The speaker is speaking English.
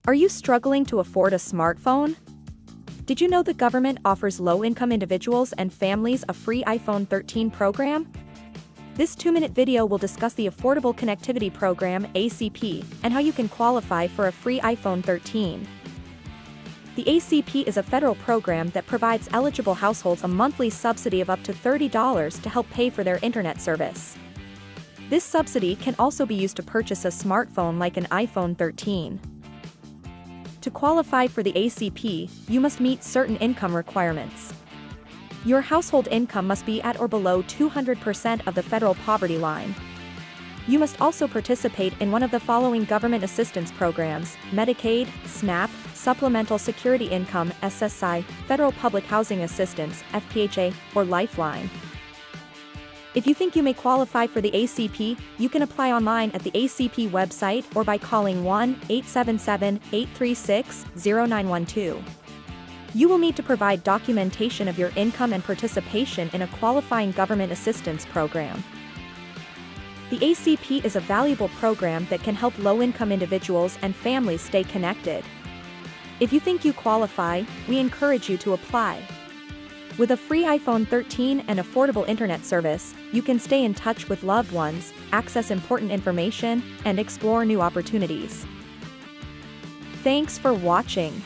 Are you struggling to afford a smartphone? Did you know the government offers low-income individuals and families a free iPhone 13 program? This 2-minute video will discuss the Affordable Connectivity Program (ACP) and how you can qualify for a free iPhone 13. The ACP is a federal program that provides eligible households a monthly subsidy of up to $30 to help pay for their internet service. This subsidy can also be used to purchase a smartphone like an iPhone 13. To qualify for the ACP, you must meet certain income requirements. Your household income must be at or below 200% of the federal poverty line. You must also participate in one of the following government assistance programs: Medicaid, SNAP, Supplemental Security Income (SSI), Federal Public Housing Assistance (FPHA), or Lifeline. If you think you may qualify for the ACP, you can apply online at the ACP website or by calling 1-877-836-0912. You will need to provide documentation of your income and participation in a qualifying government assistance program. The ACP is a valuable program that can help low-income individuals and families stay connected. If you think you qualify, we encourage you to apply. With a free iPhone 13 and affordable internet service, you can stay in touch with loved ones, access important information, and explore new opportunities. Thanks for watching.